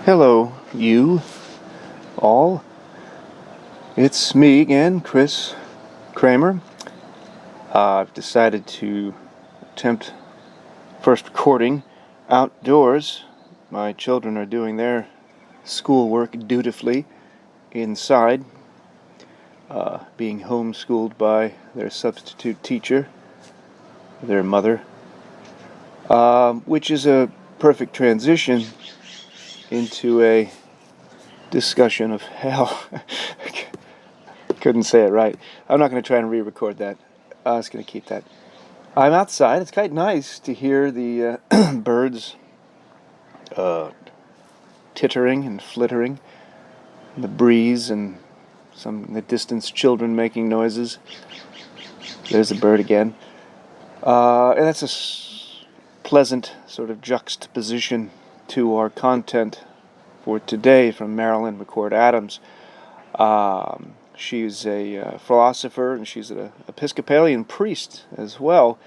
Hello, you all. It's me again, Kramer. I've decided to attempt first recording outdoors. My children are doing their schoolwork dutifully inside, being homeschooled by their substitute teacher, their mother, which is a perfect transition into a discussion of hell. Couldn't say it right. I'm not going to try and re-record that. I was going to keep that. I'm outside. It's quite nice to hear the birds tittering and flittering, and the breeze, and some in the distance children making noises. There's a bird again. And that's a pleasant sort of juxtaposition to our content for today from Marilyn McCord Adams. She's a philosopher, and she's an Episcopalian priest as well.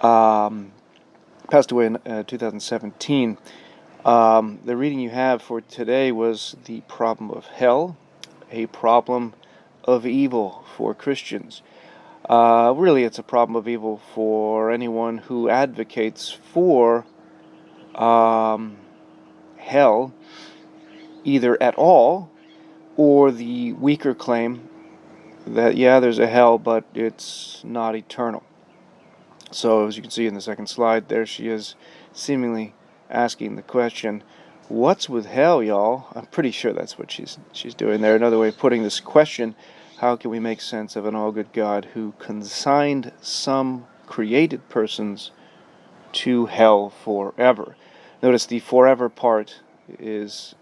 Passed away in 2017. The reading you have for today was The Problem of Hell, a problem of evil for Christians. Really, it's a problem of evil for anyone who advocates for hell, either at all, or the weaker claim that, yeah, there's a hell, but it's not eternal. So, as you can see in the second slide, there she is, seemingly asking the question, what's with hell, y'all? I'm pretty sure that's what she's doing there. Another way of putting this question, how can we make sense of an all-good God who consigned some created persons to hell forever? Notice the forever part is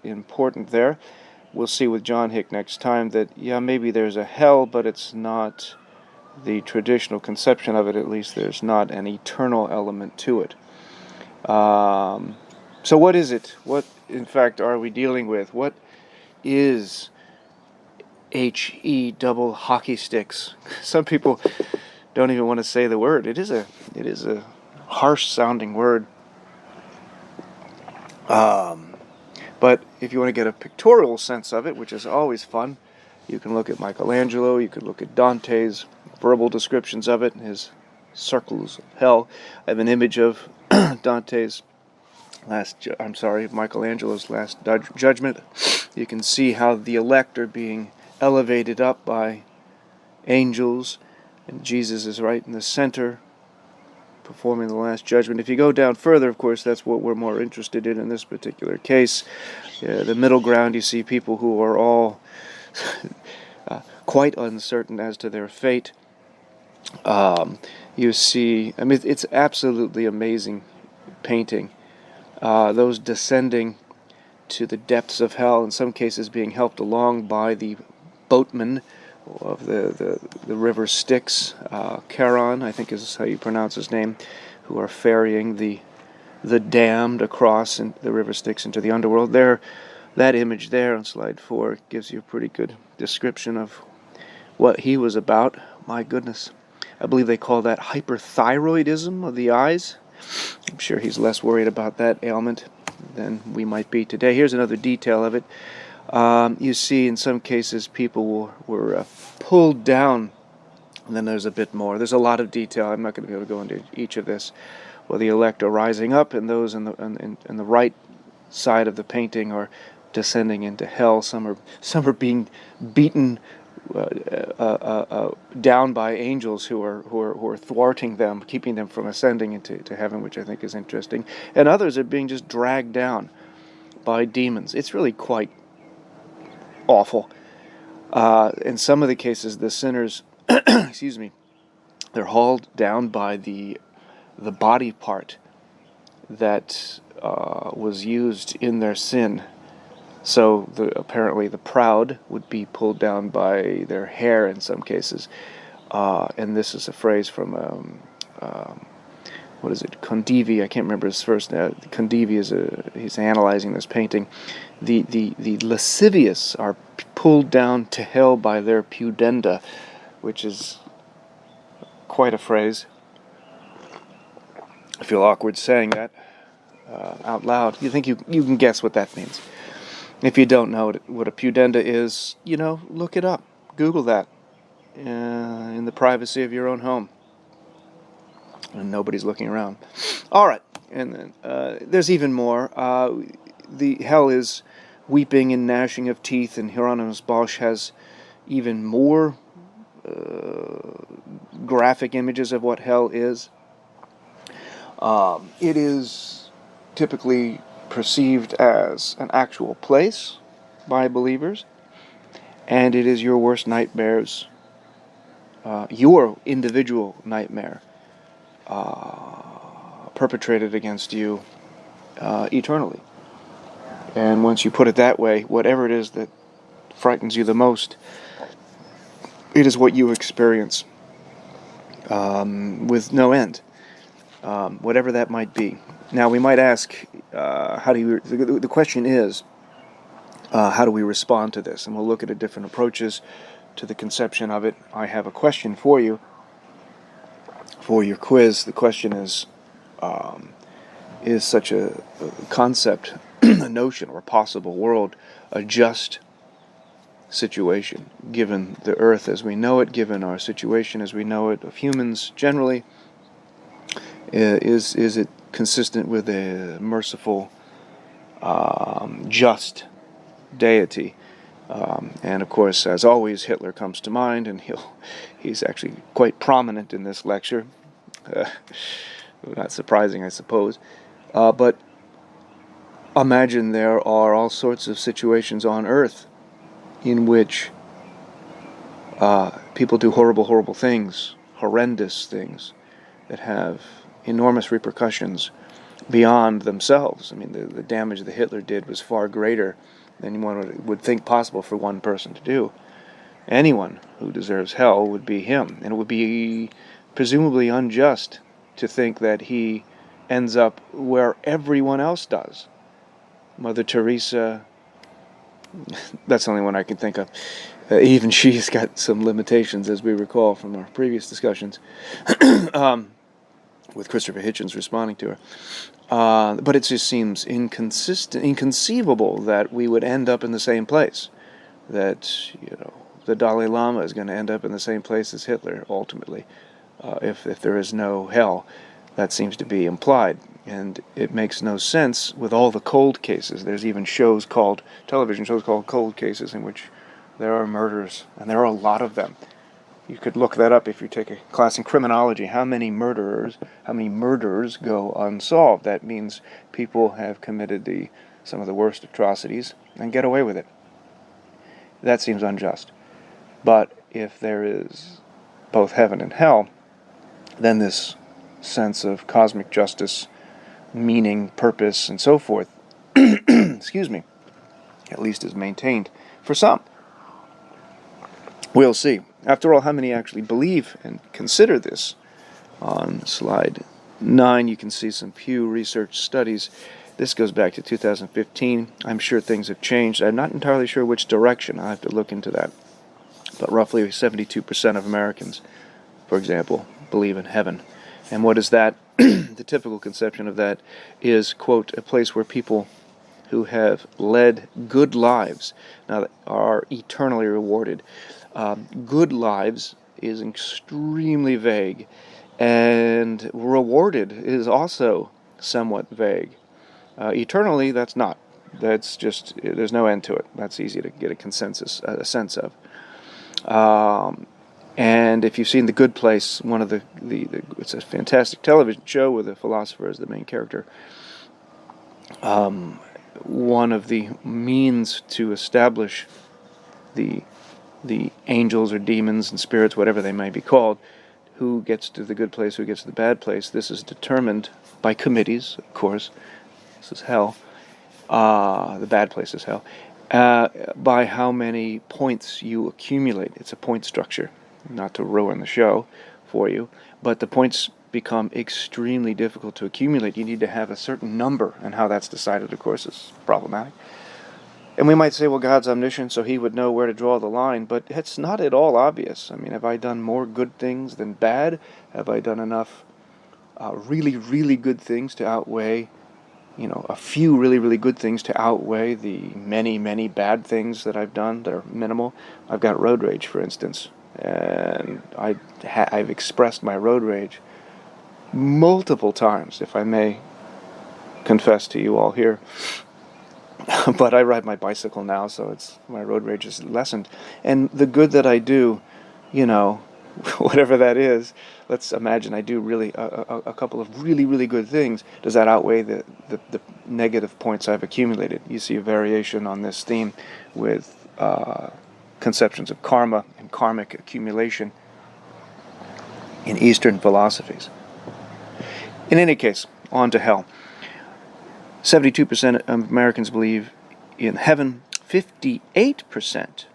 important there. We'll see with John Hick next time that, yeah, maybe there's a hell, but it's not the traditional conception of it. At least there's not an eternal element to it. So what is it? What, in fact, are we dealing with? What is H-E double hockey sticks? Some people don't even want to say the word. It is a harsh-sounding word. But if you want to get a pictorial sense of it, which is always fun, you can look at Michelangelo, you could look at Dante's verbal descriptions of it, his circles of hell. I have an image of Michelangelo's Last Judgment. You can see how the elect are being elevated up by angels, and Jesus is right in the center, performing the Last Judgment. If you go down further, of course, that's what we're more interested in this particular case. The middle ground, you see people who are all quite uncertain as to their fate. You see, I mean, it's absolutely amazing painting. Those descending to the depths of hell, in some cases being helped along by the boatmen of the river Styx, Charon, I think is how you pronounce his name, who are ferrying the damned across the river Styx into the underworld. There, that image there on slide 4 gives you a pretty good description of what he was about. My goodness. I believe they call that hyperthyroidism of the eyes. I'm sure he's less worried about that ailment than we might be today. Here's another detail of it. You see, in some cases, people were pulled down, and then there's a bit more. There's a lot of detail. I'm not going to be able to go into each of this. Well, the elect are rising up, and those in the right side of the painting are descending into hell. Some are being beaten down by angels who are thwarting them, keeping them from ascending into heaven, which I think is interesting. And others are being just dragged down by demons. It's really quite awful. In some of the cases, the sinners, they're hauled down by the body part that was used in their sin. So apparently the proud would be pulled down by their hair in some cases. And this is a phrase from, Condivi, I can't remember his first name. Condivi he's analyzing this painting. The lascivious are pulled down to hell by their pudenda, which is quite a phrase. I feel awkward saying that. out loud. You think you can guess what that means. If you don't know what a pudenda is, look it up. Google that in the privacy of your own home. And nobody's looking around. All right. And then there's even more. The hell is weeping and gnashing of teeth, and Hieronymus Bosch has even more graphic images of what hell is. It is typically perceived as an actual place by believers, and it is your worst nightmares, your individual nightmare, perpetrated against you eternally. And once you put it that way, whatever it is that frightens you the most, it is what you experience with no end, whatever that might be. Now, we might ask, the question is, how do we respond to this? And we'll look at different approaches to the conception of it. I have a question for you for your quiz. The question is such a concept, a notion, or a possible world a just situation, given the earth as we know it, given our situation as we know it of humans generally? Is it consistent with a merciful, just deity? And of course, as always, Hitler comes to mind, and he's actually quite prominent in this lecture. Not surprising, I suppose. But imagine there are all sorts of situations on Earth in which people do horrible, horrible things, horrendous things that have enormous repercussions beyond themselves. I mean, the damage that Hitler did was far greater than anyone would think possible for one person to do. Anyone who deserves hell would be him, and it would be presumably unjust to think that he ends up where everyone else does. Mother Teresa, that's the only one I can think of. Even she's got some limitations, as we recall from our previous discussions, with Christopher Hitchens responding to her. But it just seems inconceivable that we would end up in the same place. That, the Dalai Lama is going to end up in the same place as Hitler, ultimately, if there is no hell. That seems to be implied. And it makes no sense with all the cold cases. There's even television shows called cold cases, in which there are murders, and there are a lot of them. You could look that up if you take a class in criminology. How many murders go unsolved? That means people have committed some of the worst atrocities and get away with it. That seems unjust. But if there is both heaven and hell, then this sense of cosmic justice, meaning, purpose, and so forth, excuse me, at least is maintained for some. We'll see. After all, how many actually believe and consider this? On slide 9, you can see some Pew Research studies. This goes back to 2015. I'm sure things have changed. I'm not entirely sure which direction. I'll have to look into that. But roughly 72% of Americans, for example, believe in heaven. And what is that? The typical conception of that is, quote, a place where people who have led good lives now are eternally rewarded. Good lives is extremely vague, and rewarded is also somewhat vague. Eternally, that's not. That's just, there's no end to it. That's easy to get a sense of. And if you've seen The Good Place, it's a fantastic television show with a philosopher as the main character. One of the means to establish the angels or demons and spirits, whatever they may be called, who gets to the good place, who gets to the bad place, this is determined by committees, of course. This is hell. The bad place is hell. By how many points you accumulate. It's a point structure, not to ruin the show for you, but the points become extremely difficult to accumulate. You need to have a certain number, and how that's decided, of course, is problematic. And we might say, well, God's omniscient, so he would know where to draw the line, but it's not at all obvious. I mean, have I done more good things than bad? Have I done enough really, really good things to outweigh a few really, really good things to outweigh the many, many bad things that I've done that are minimal. I've got road rage, for instance, and I've expressed my road rage multiple times, if I may confess to you all here. But I ride my bicycle now, so my road rage is lessened. And the good that I do, whatever that is, let's imagine I do really a couple of really, really good things. Does that outweigh the negative points I've accumulated? You see a variation on this theme with conceptions of karma and karmic accumulation in Eastern philosophies. In any case, on to hell. 72% of Americans believe in heaven. 58%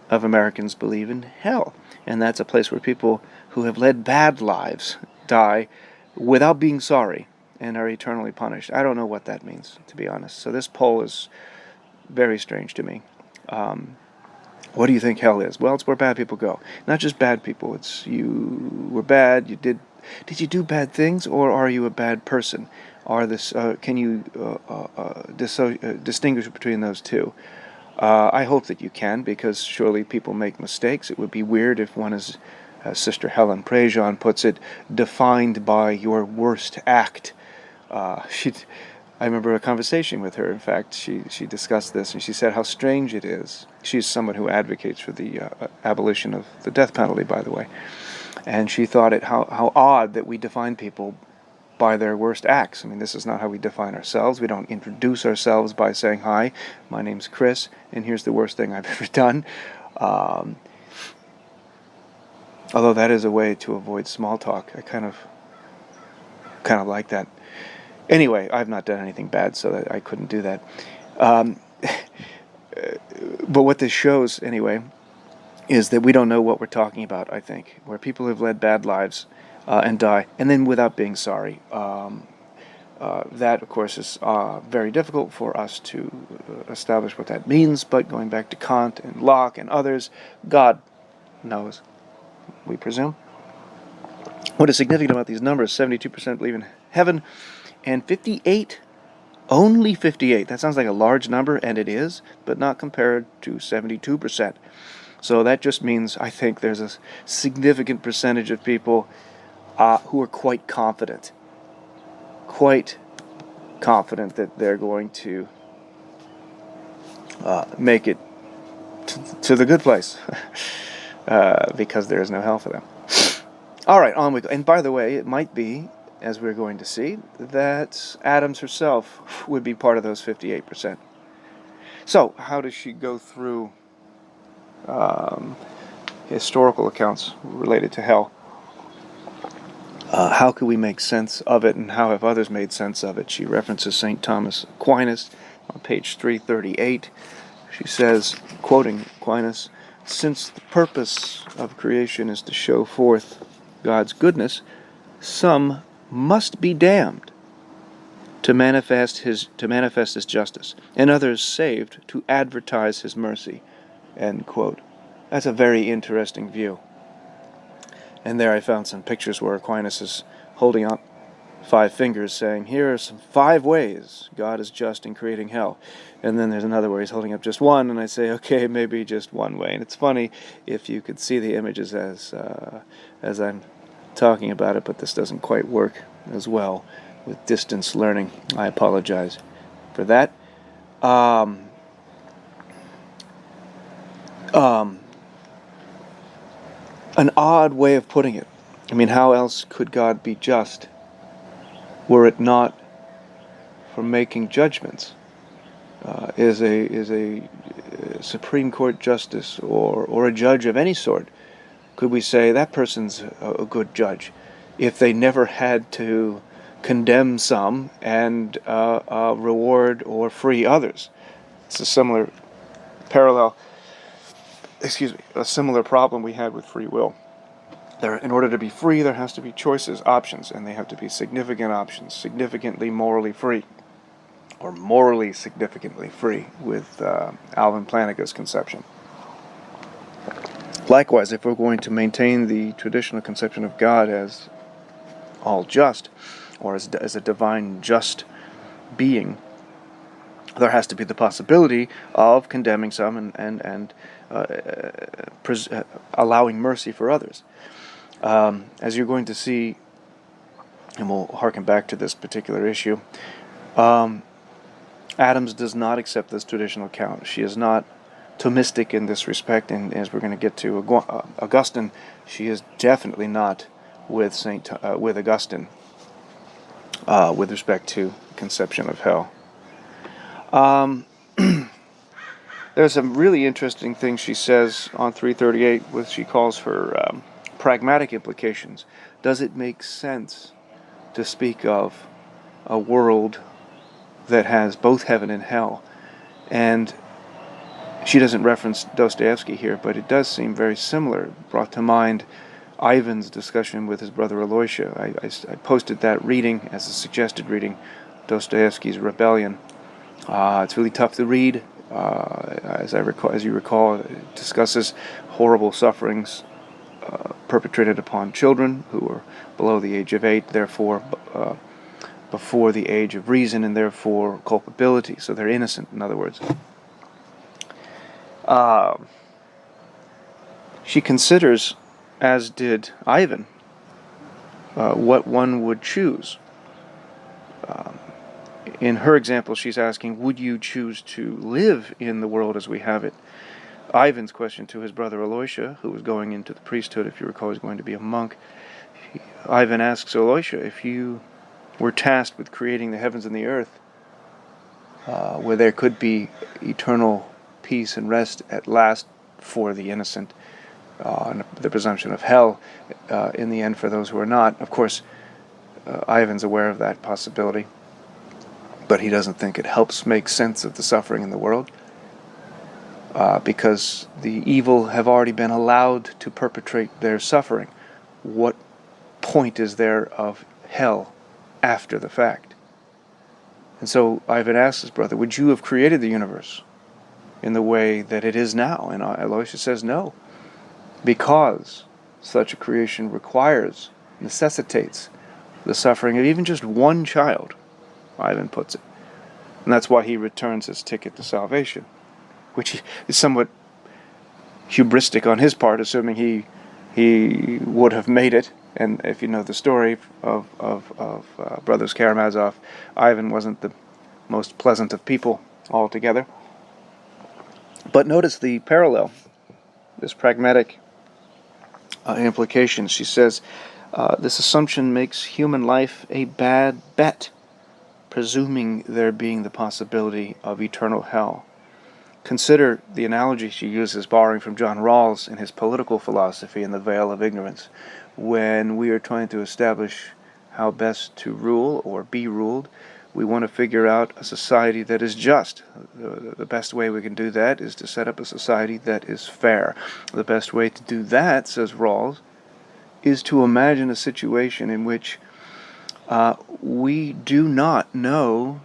of Americans believe in hell. And that's a place where people who have led bad lives die without being sorry and are eternally punished. I don't know what that means, to be honest. So this poll is very strange to me. What do you think hell is? Well, it's where bad people go. Not just bad people. It's you were bad, did you do bad things, or are you a bad person? Can you distinguish between those two? I hope that you can, because surely people make mistakes. It would be weird if one is, as Sister Helen Prejean puts it, defined by your worst act. I remember a conversation with her. In fact, she discussed this, and she said how strange it is. She's someone who advocates for the abolition of the death penalty, by the way. And she thought it how odd that we define people by their worst acts. I mean, this is not how we define ourselves. We don't introduce ourselves by saying, "Hi, my name's Chris, and here's the worst thing I've ever done." Although that is a way to avoid small talk. I kind of like that. Anyway, I've not done anything bad, so that I couldn't do that. But what this shows, anyway, is that we don't know what we're talking about, I think, where people have led bad lives and die, and then without being sorry. That, of course, is very difficult for us to establish what that means, but going back to Kant and Locke and others, God knows, we presume. What is significant about these numbers? 72% believe in heaven, and 58, only 58, that sounds like a large number, and it is, but not compared to 72%. So that just means, I think, there's a significant percentage of people who are quite confident that they're going to make it to the good place because there is no hell for them. All right, on we go. And by the way, it might be, as we're going to see, that Adams herself would be part of those 58%. So, how does she go through historical accounts related to hell? How can we make sense of it, and how have others made sense of it? She references St. Thomas Aquinas on page 338. She says, quoting Aquinas, "Since the purpose of creation is to show forth God's goodness, some must be damned to manifest his justice, and others saved to advertise his mercy." End quote. That's a very interesting view. And there I found some pictures where Aquinas is holding up 5 fingers saying, "Here are some 5 ways God is just in creating hell." And then there's another where he's holding up just one, and I say, okay, maybe just one way. And it's funny if you could see the images as I'm talking about it, but this doesn't quite work as well with distance learning. I apologize for that. An odd way of putting it. I mean, how else could God be just were it not for making judgments? Is a Supreme Court justice or a judge of any sort, could we say that person's a good judge if they never had to condemn some and reward or free others? It's a similar a similar problem we had with free will. In order to be free, there has to be choices, options, and they have to be significant options, significantly morally free, or morally significantly free, with Alvin Plantinga's conception. Likewise, if we're going to maintain the traditional conception of God as all just, or as a divine just being, there has to be the possibility of condemning some and allowing mercy for others. As you're going to see, and we'll harken back to this particular issue, Adams does not accept this traditional account. She is not Thomistic in this respect, and as we're going to get to Augustine, she is definitely not with with Augustine with respect to conception of hell. There's some really interesting things she says on 338, which she calls her pragmatic implications. Does it make sense to speak of a world that has both heaven and hell? And she doesn't reference Dostoevsky here, but it does seem very similar. It brought to mind Ivan's discussion with his brother Aloysia. I posted that reading as a suggested reading, Dostoevsky's Rebellion. It's really tough to read. As you recall, it discusses horrible sufferings perpetrated upon children who are below the age of 8, therefore before the age of reason, and therefore culpability. So they're innocent, in other words. She considers, as did Ivan, what one would choose. In her example, she's asking, would you choose to live in the world as we have it? Ivan's question to his brother Aloysia, who was going into the priesthood, if you recall, he's going to be a monk. Ivan asks Aloysia, if you were tasked with creating the heavens and the earth, where there could be eternal peace and rest at last for the innocent, and the presumption of hell in the end for those who are not. Of course, Ivan's aware of that possibility, but he doesn't think it helps make sense of the suffering in the world, because the evil have already been allowed to perpetrate their suffering. What point is there of hell after the fact? And so Ivan asks his brother, would you have created the universe in the way that it is now? And Aloysius says no, because such a creation necessitates the suffering of even just one child, Ivan puts it. And that's why he returns his ticket to salvation, which is somewhat hubristic on his part, assuming he would have made it. And if you know the story of Brothers Karamazov, Ivan wasn't the most pleasant of people altogether. But notice the parallel, this pragmatic implication. She says, this assumption makes human life a bad bet, presuming there being the possibility of eternal hell. Consider the analogy she uses, borrowing from John Rawls in his political philosophy in The Veil of Ignorance. When we are trying to establish how best to rule or be ruled, we want to figure out a society that is just. The best way we can do that is to set up a society that is fair. The best way to do that, says Rawls, is to imagine a situation in which we do not know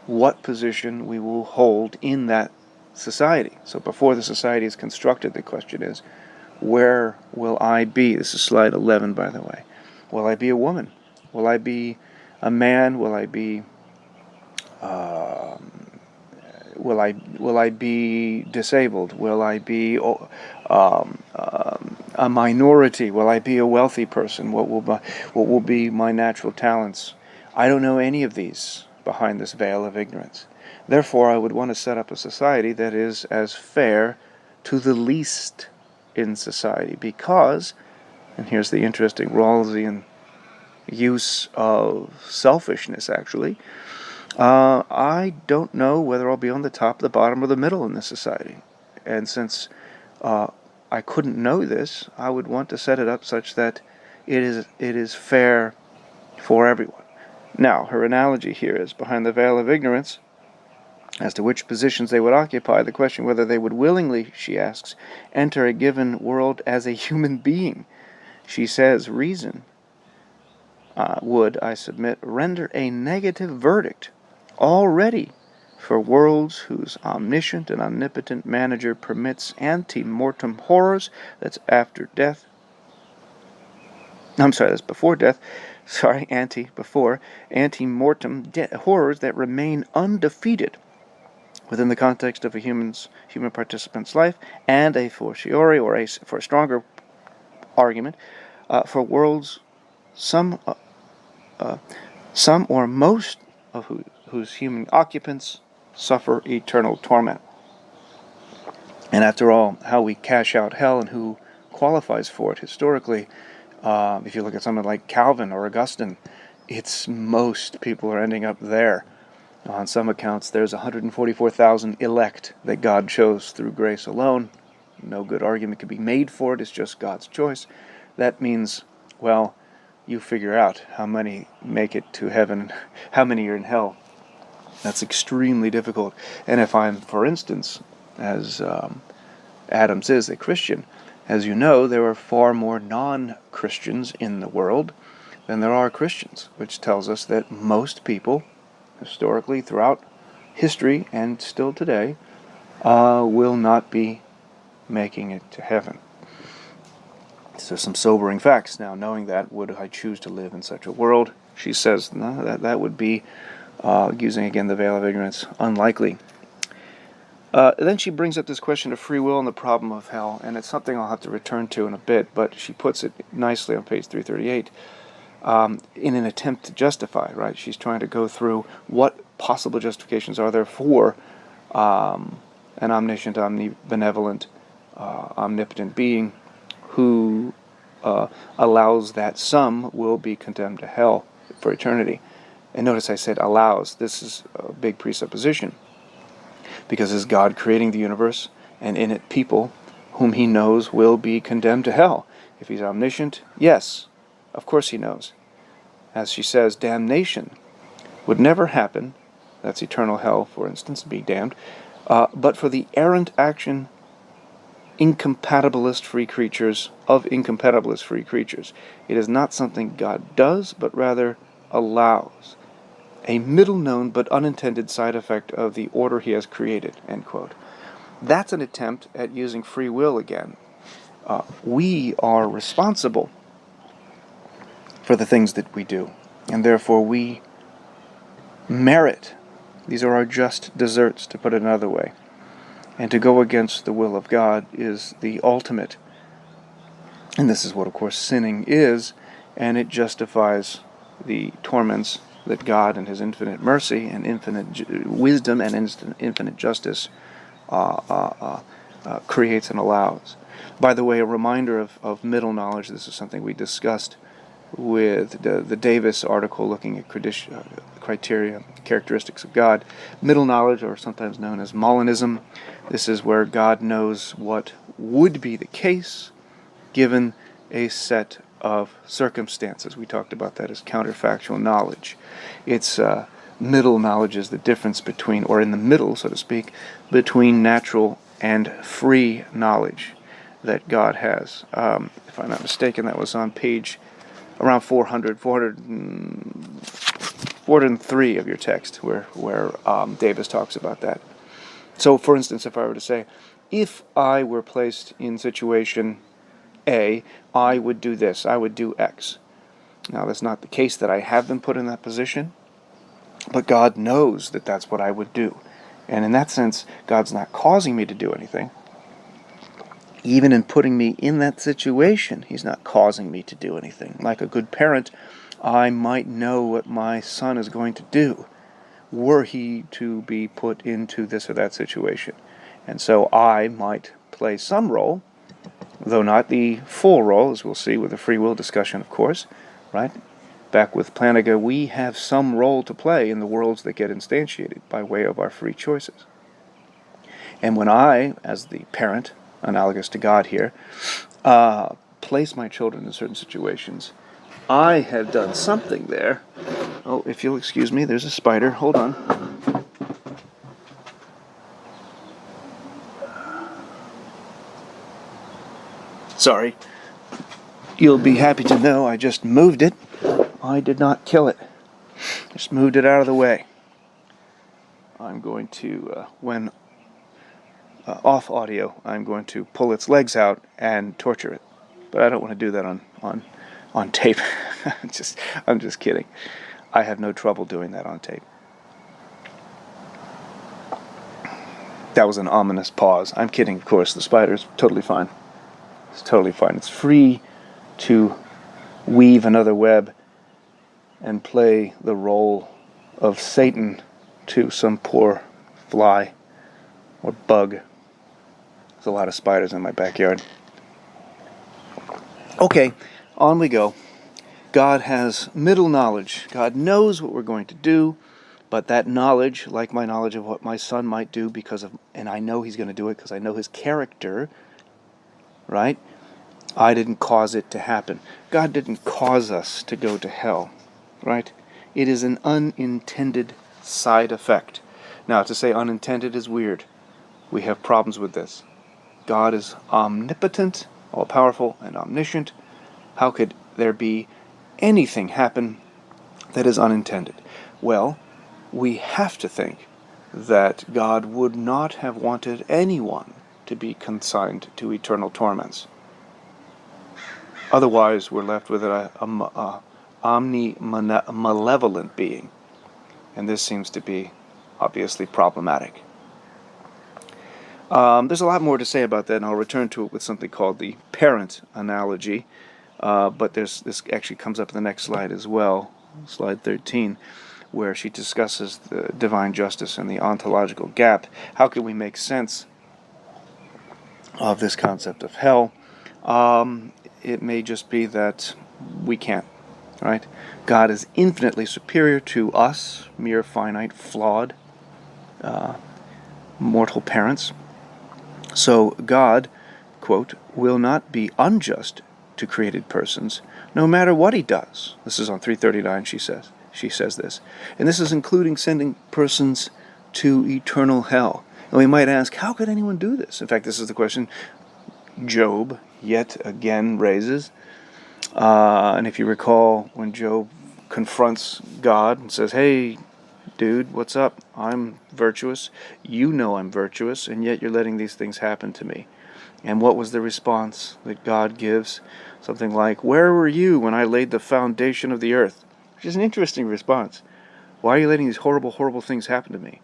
what position we will hold in that society. So before the society is constructed, the question is, where will I be? This is slide 11, by the way. Will I be a woman? Will I be a man? Will I be will I be disabled? Will I be a minority? Will I be a wealthy person? What will be my natural talents? I don't know any of these behind this veil of ignorance. Therefore, I would want to set up a society that is as fair to the least in society, because, and here's the interesting Rawlsian use of selfishness, actually, I don't know whether I'll be on the top, the bottom, or the middle in this society. And since I couldn't know this, I would want to set it up such that it is fair for everyone. Now, her analogy here is, behind the veil of ignorance, as to which positions they would occupy, the question whether they would willingly, she asks, enter a given world as a human being. She says reason would, I submit, render a negative verdict already for worlds whose omniscient and omnipotent manager permits ante-mortem horrors, that's after death, that's before death, ante-mortem horrors that remain undefeated within the context of a human participant's life, and a fortiori, or for a stronger argument, for worlds some or most of whose human occupants suffer eternal torment. And after all, how we cash out hell and who qualifies for it historically, if you look at someone like Calvin or Augustine, it's most people are ending up there. On some accounts, there's 144,000 elect that God chose through grace alone. No good argument can be made for it. It's just God's choice. That means, well, you figure out how many make it to heaven, how many are in hell. That's extremely difficult. And if I'm, for instance, as Adams is, a Christian, as you know, there are far more non-Christians in the world than there are Christians, which tells us that most people, historically, throughout history, and still today, will not be making it to heaven. So some sobering facts. Now, knowing that, would I choose to live in such a world? She says, no, that would be, using again the veil of ignorance, unlikely. Then she brings up this question of free will and the problem of hell, and it's something I'll have to return to in a bit, but she puts it nicely on page 338 in an attempt to justify, right? She's trying to go through what possible justifications are there for an omniscient, omnibenevolent, omnipotent being who allows that some will be condemned to hell for eternity. And notice I said allows. This is a big presupposition. Because is God creating the universe, and in it people whom he knows will be condemned to hell? If he's omniscient, yes, of course he knows. As she says, damnation would never happen, that's eternal hell, for instance, be damned, but for the errant action incompatibilist free creatures. It is not something God does, but rather allows. A middle known but unintended side effect of the order he has created, end quote. That's an attempt at using free will again. We are responsible for the things that we do, and therefore we merit. These are our just deserts, to put it another way. And to go against the will of God is the ultimate. And this is what, of course, sinning is, and it justifies the torments that God in his infinite mercy and infinite wisdom and infinite justice creates and allows. By the way, a reminder of middle knowledge. This is something we discussed with the Davis article looking at characteristics of God. Middle knowledge, or sometimes known as Molinism, this is where God knows what would be the case given a set of circumstances. We talked about that as counterfactual knowledge. It's middle knowledge is the difference between, or in the middle, so to speak, between natural and free knowledge that God has. If I'm not mistaken, that was on page around 403 of your text, where Davis talks about that. So, for instance, if I were to say, if I were placed in situation A, I would do this, I would do X. Now, that's not the case that I have been put in that position, but God knows that that's what I would do. And in that sense, God's not causing me to do anything. Even in putting me in that situation, he's not causing me to do anything. Like a good parent, I might know what my son is going to do were he to be put into this or that situation. And so I might play some role, though not the full role, as we'll see with the free will discussion, of course, right? Back with Planaga, we have some role to play in the worlds that get instantiated by way of our free choices. And when I, as the parent, analogous to God here, place my children in certain situations, I have done something there. Oh, if you'll excuse me, there's a spider. Hold on. Sorry. You'll be happy to know I just moved it. I did not kill it. Just moved it out of the way. I'm going to, when off audio, I'm going to pull its legs out and torture it. But I don't want to do that on tape. I'm just kidding. I have no trouble doing that on tape. That was an ominous pause. I'm kidding, of course. The spider's totally fine. It's totally fine. It's free to weave another web and play the role of Satan to some poor fly or bug. There's a lot of spiders in my backyard. Okay, on we go. God has middle knowledge. God knows what we're going to do. But that knowledge, like my knowledge of what my son might do and I know he's going to do it because I know his character, right? I didn't cause it to happen. God didn't cause us to go to hell, right? It is an unintended side effect. Now, to say unintended is weird. We have problems with this. God is omnipotent, all-powerful, and omniscient. How could there be anything happen that is unintended? Well, we have to think that God would not have wanted anyone to be consigned to eternal torments. Otherwise, we're left with an omni-malevolent being. And this seems to be obviously problematic. There's a lot more to say about that, and I'll return to it with something called the parent analogy. But this actually comes up in the next slide as well, slide 13. Where she discusses the divine justice and the ontological gap. How can we make sense of this concept of hell? It may just be that we can't, right? God is infinitely superior to us, mere finite, flawed, mortal parents. So God, quote, will not be unjust to created persons, no matter what he does. This is on 339, she says. She says this. And this is including sending persons to eternal hell. And we might ask, how could anyone do this? In fact, this is the question Job yet again raises. And if you recall, when Job confronts God and says, hey, dude, what's up? I'm virtuous. You know I'm virtuous, and yet you're letting these things happen to me. And what was the response that God gives? Something like, where were you when I laid the foundation of the earth? Which is an interesting response. Why are you letting these horrible, horrible things happen to me?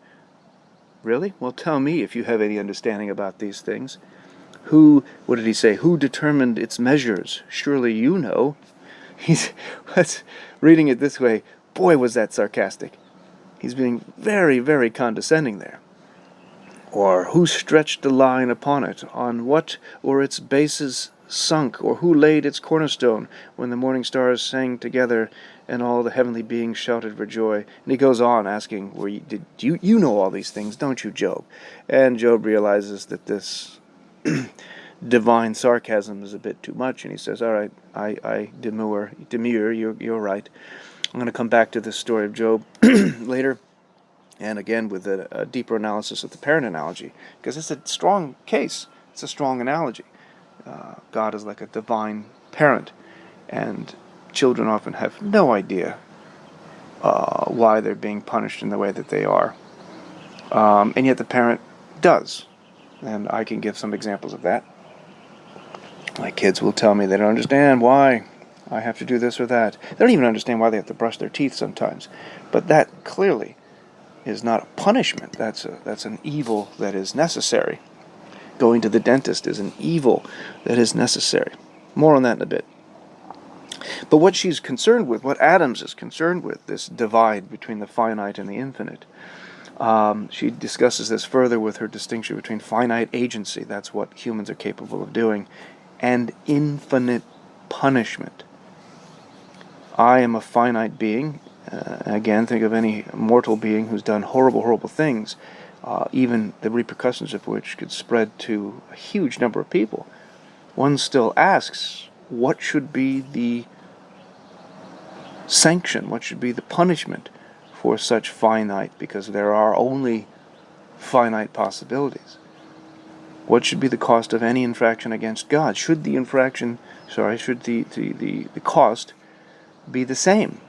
Really? Well, tell me if you have any understanding about these things. What did he say? Who determined its measures? Surely you know. Reading it this way, boy, was that sarcastic. He's being very, very condescending there. Or who stretched the line upon it? On what were its bases sunk? Or who laid its cornerstone when the morning stars sang together and all the heavenly beings shouted for joy? And he goes on asking, you know all these things, don't you, Job? And Job realizes that this divine sarcasm is a bit too much, and he says, all right, I demur, you're right. I'm going to come back to this story of Job later, and again with a deeper analysis of the parent analogy, because it's a strong case. It's a strong analogy. God is like a divine parent, and children often have no idea why they're being punished in the way that they are. And yet the parent does. And I can give some examples of that. My kids will tell me they don't understand why I have to do this or that. They don't even understand why they have to brush their teeth sometimes. But that clearly is not a punishment. That's an evil that is necessary. Going to the dentist is an evil that is necessary. More on that in a bit. But what she's concerned with, what Adams is concerned with, this divide between the finite and the infinite, she discusses this further with her distinction between finite agency, that's what humans are capable of doing, and infinite punishment. I am a finite being. Again, think of any mortal being who's done horrible, horrible things, even the repercussions of which could spread to a huge number of people. One still asks, what should be the sanction? What should be the punishment for such finite? Because there are only finite possibilities. What should be the cost of any infraction against God? Should the cost be the same?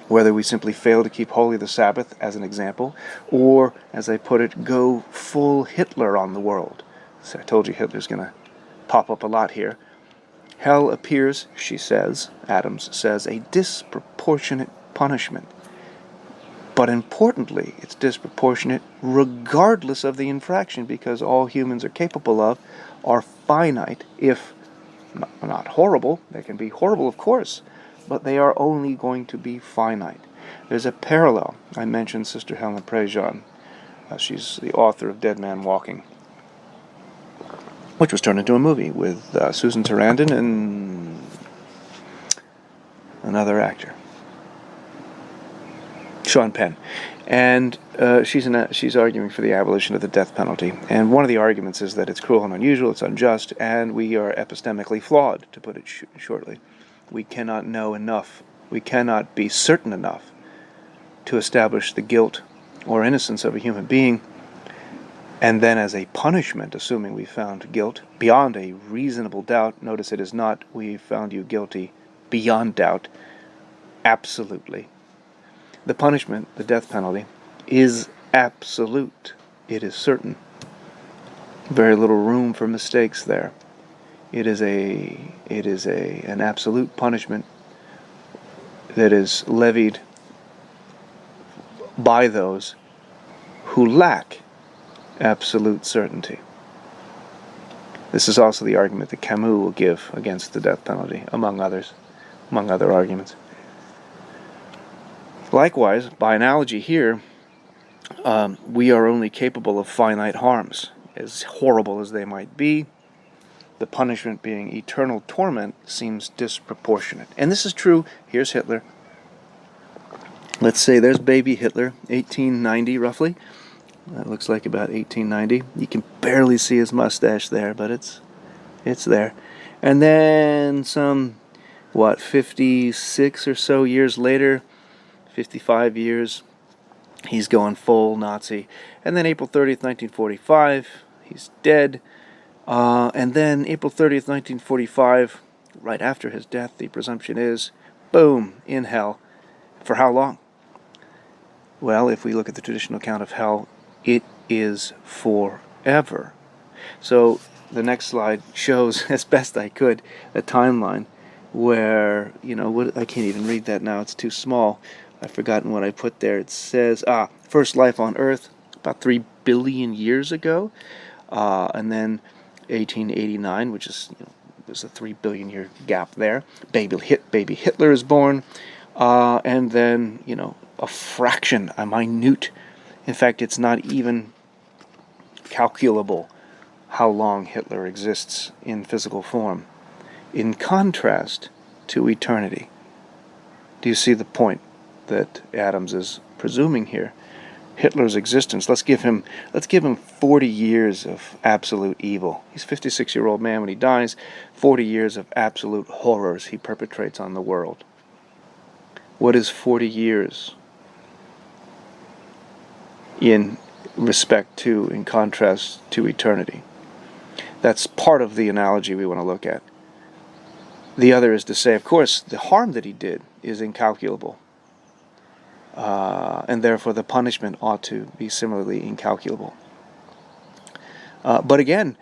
Whether we simply fail to keep holy the Sabbath, as an example, or, as I put it, go full Hitler on the world. So I told you Hitler's going to pop up a lot here. Hell appears, she says, Adams says, a disproportionate punishment. But importantly, it's disproportionate regardless of the infraction, because all humans are capable of are finite, if not horrible. They can be horrible, of course, but they are only going to be finite. There's a parallel. I mentioned Sister Helen Prejean. She's the author of Dead Man Walking, which was turned into a movie with Susan Sarandon and another actor, Sean Penn. And she's arguing for the abolition of the death penalty. And one of the arguments is that it's cruel and unusual, it's unjust, and we are epistemically flawed, to put it shortly. We cannot know enough. We cannot be certain enough to establish the guilt or innocence of a human being, and then as a punishment, assuming we found guilt beyond a reasonable doubt. Notice it is not, we found you guilty beyond doubt, absolutely. The punishment, the death penalty, is absolute. It is certain. Very little room for mistakes there. It is an absolute punishment that is levied by those who lack absolute certainty. This is also the argument that Camus will give against the death penalty, among other arguments. Likewise, by analogy here, we are only capable of finite harms, as horrible as they might be. The punishment being eternal torment seems disproportionate. And this is true. Here's Hitler. Let's say there's baby Hitler, 1890 roughly. That looks like about 1890. You can barely see his mustache there, but it's there. And then 56 or so years later, 55 years, he's going full Nazi. And then April 30th, 1945, he's dead. And then April 30th, 1945, right after his death, the presumption is, boom, in hell. For how long? Well, if we look at the traditional account of hell, it is forever. So the next slide shows, as best I could, a timeline where, I can't even read that now, it's too small. I've forgotten what I put there. It says, first life on Earth, about 3 billion years ago. And then 1889, which is, there's a 3 billion year gap there. Baby Hitler is born. And then, a fraction, a minute. In fact, it's not even calculable how long Hitler exists in physical form, in contrast to eternity. Do you see the point that Adams is presuming here? Hitler's existence, let's give him 40 years of absolute evil. He's a 56-year-old man when he dies. 40 years of absolute horrors he perpetrates on the world. What is 40 years in contrast to eternity? That's part of the analogy we want to look at. The other is to say, of course, the harm that he did is incalculable. And therefore the punishment ought to be similarly incalculable. But again,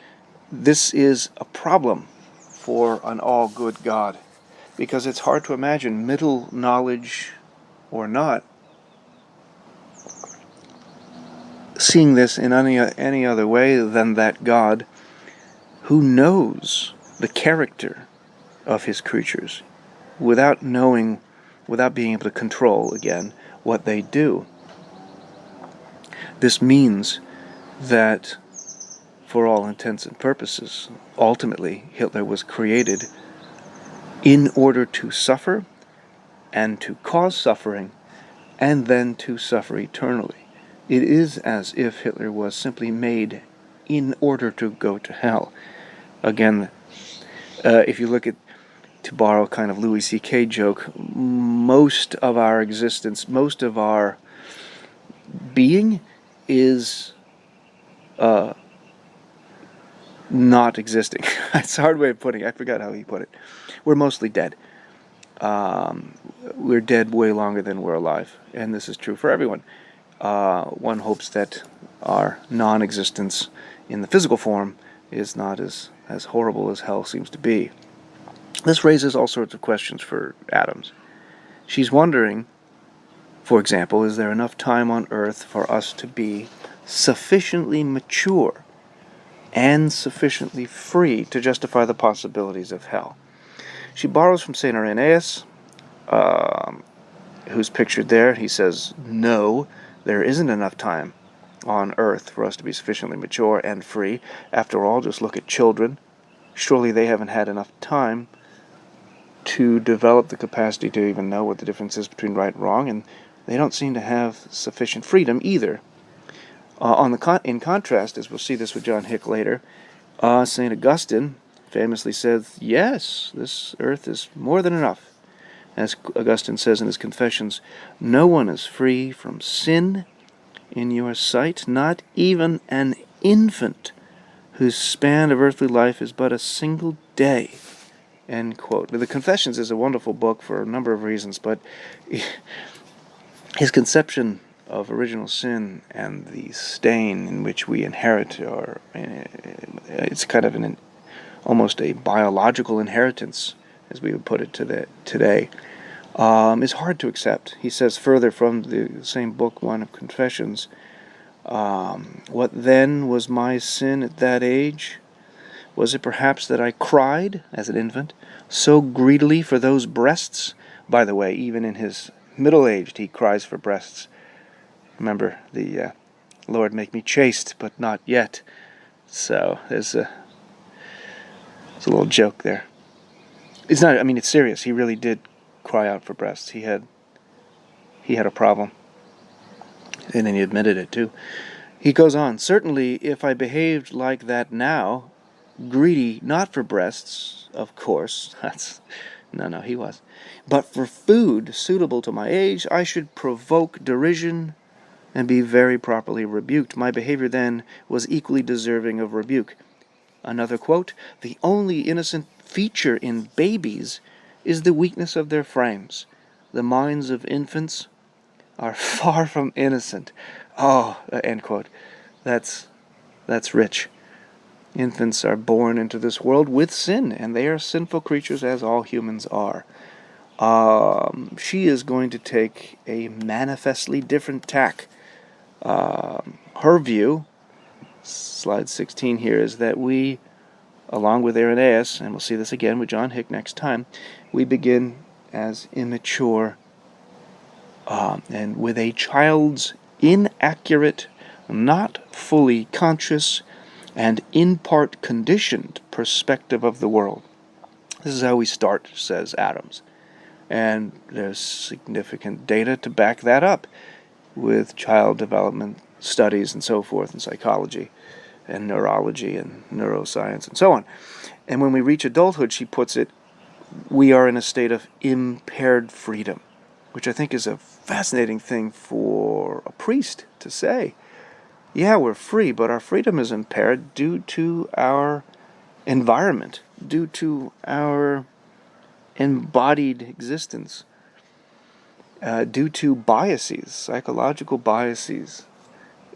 this is a problem for an all-good God, because it's hard to imagine, middle knowledge or not, seeing this in any other way than that God who knows the character of his creatures without being able to control, again, what they do. This means that, for all intents and purposes, ultimately Hitler was created in order to suffer and to cause suffering and then to suffer eternally. It is as if Hitler was simply made in order to go to hell. Again, if you look at, to borrow kind of Louis C.K. joke, most of our existence, most of our being is not existing. It's a hard way of putting it. I forgot how he put it. We're mostly dead. We're dead way longer than we're alive. And this is true for everyone. One hopes that our non-existence in the physical form is not as horrible as hell seems to be. This raises all sorts of questions for Adams. She's wondering, for example, is there enough time on earth for us to be sufficiently mature and sufficiently free to justify the possibilities of hell? She borrows from St. Irenaeus, who's pictured there. He says, no, there isn't enough time on earth for us to be sufficiently mature and free. After all, just look at children. Surely they haven't had enough time to develop the capacity to even know what the difference is between right and wrong, and they don't seem to have sufficient freedom either. In contrast, as we'll see this with John Hick later, St. Augustine famously said, yes, this earth is more than enough. As Augustine says in his Confessions, no one is free from sin in your sight, not even an infant whose span of earthly life is but a single day. End quote. The Confessions is a wonderful book for a number of reasons, but his conception of original sin and the stain in which we inherit, or it's kind of almost a biological inheritance, as we would put it today, is hard to accept. He says further from the same book, one of Confessions, what then was my sin at that age? Was it perhaps that I cried, as an infant, so greedily for those breasts? By the way, even in his middle age, he cries for breasts. Remember, the Lord make me chaste, but not yet. So there's a little joke there. It's not. I mean, it's serious. He really did cry out for breasts. He had a problem, and then he admitted it too. He goes on. Certainly, if I behaved like that now, greedy not for breasts, of course. No, he was. But for food suitable to my age, I should provoke derision and be very properly rebuked. My behavior then was equally deserving of rebuke. Another quote, the only innocent feature in babies is the weakness of their frames. The minds of infants are far from innocent. Oh, end quote. That's rich. Infants are born into this world with sin, and they are sinful creatures as all humans are. She is going to take a manifestly different tack. Her view, slide 16 here, is that we, along with Irenaeus, and we'll see this again with John Hick next time, we begin as immature and with a child's inaccurate, not fully conscious, and in part conditioned perspective of the world. This is how we start, says Adams. And there's significant data to back that up with child development studies and so forth, and psychology and neurology and neuroscience and so on. And when we reach adulthood, she puts it, we are in a state of impaired freedom, which I think is a fascinating thing for a priest to say. Yeah, we're free, but our freedom is impaired due to our environment, due to our embodied existence, due to biases, psychological biases,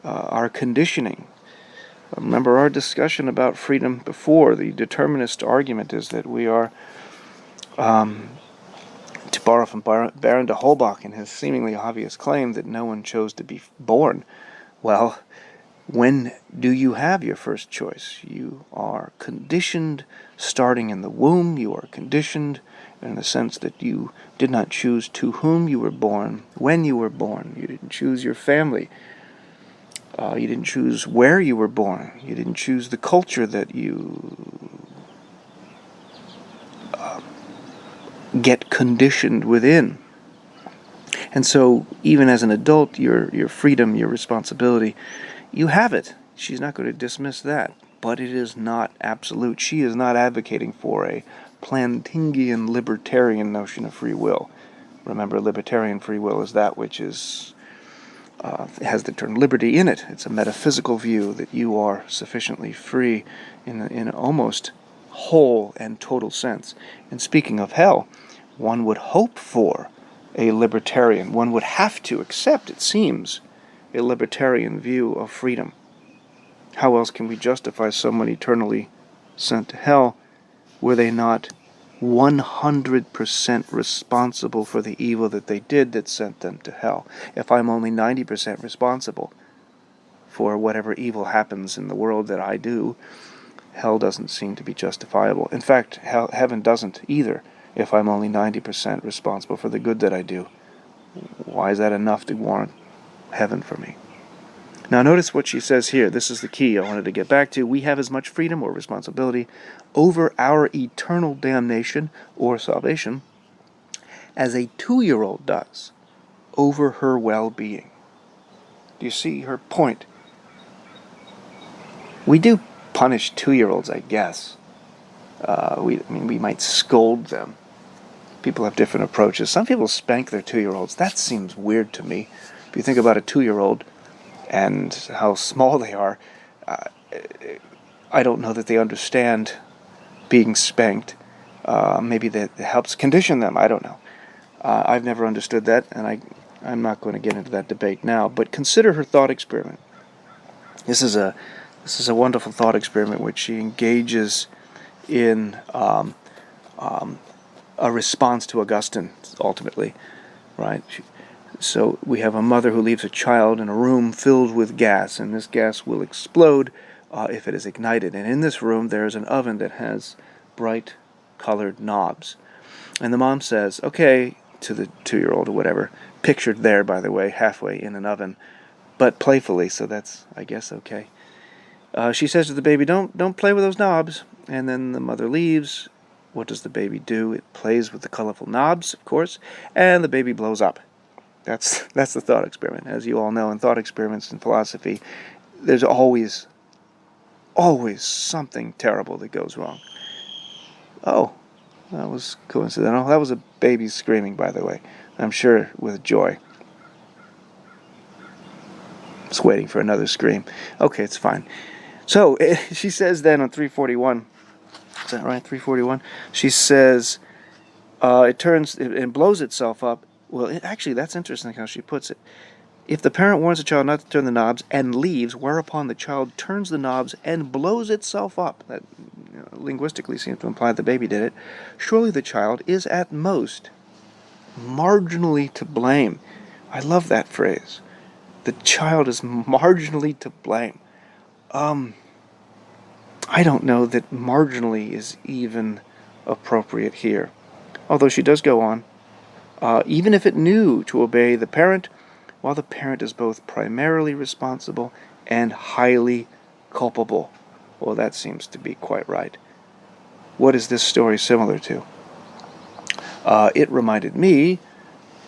our conditioning. Remember our discussion about freedom before. The determinist argument is that we are, to borrow from Baron de Holbach in his seemingly obvious claim that no one chose to be born. Well, when do you have your first choice? You are conditioned starting in the womb. You are conditioned in the sense that you did not choose to whom you were born, when you were born. You didn't choose your family. You didn't choose where you were born. You didn't choose the culture that you get conditioned within. And so, even as an adult, your freedom, your responsibility, you have it. She's not going to dismiss that. But it is not absolute. She is not advocating for a Plantingian libertarian notion of free will. Remember, libertarian free will is that which is has the term liberty in it. It's a metaphysical view that you are sufficiently free in an almost whole and total sense. And speaking of hell, one would hope for a libertarian. One would have to accept, it seems, a libertarian view of freedom. How else can we justify someone eternally sent to hell were they not 100% responsible for the evil that they did that sent them to hell. If I'm only 90% responsible for whatever evil happens in the world that I do, hell doesn't seem to be justifiable. In fact, heaven doesn't either if I'm only 90% responsible for the good that I do. Why is that enough to warrant heaven for me? Now notice what she says here. This is the key I wanted to get back to. We have as much freedom or responsibility over our eternal damnation or salvation as a 2-year-old does over her well-being. Do you see her point? We do punish 2-year-olds, I guess. We might scold them. People have different approaches. Some people spank their 2-year-olds. That seems weird to me. If you think about a 2-year-old and how small they are, I don't know that they understand being spanked. Maybe that helps condition them. I don't know. I've never understood that, and I'm not going to get into that debate now. But consider her thought experiment. This is a wonderful thought experiment which she engages in a response to Augustine, ultimately, right? So we have a mother who leaves a child in a room filled with gas, and this gas will explode if it is ignited. And in this room there is an oven that has bright colored knobs. And the mom says, okay, to the 2-year-old or whatever, pictured there, by the way, halfway in an oven, but playfully, so that's, I guess, okay. She says to the baby, don't play with those knobs. And then the mother leaves. What does the baby do? It plays with the colorful knobs, of course, and the baby blows up. That's the thought experiment. As you all know, in thought experiments in philosophy, there's always something terrible that goes wrong. Oh, that was coincidental. That was a baby screaming, by the way. I'm sure with joy. Just waiting for another scream. Okay, it's fine. So, she says then on 341, is that right, 341? She says, it blows itself up. Well, actually, that's interesting how she puts it. If the parent warns the child not to turn the knobs and leaves, whereupon the child turns the knobs and blows itself up, that linguistically seems to imply the baby did it, surely the child is at most marginally to blame. I love that phrase. The child is marginally to blame. I don't know that marginally is even appropriate here. Although she does go on. Even if it knew to obey the parent, while the parent is both primarily responsible and highly culpable. Well, that seems to be quite right. What is this story similar to? It reminded me,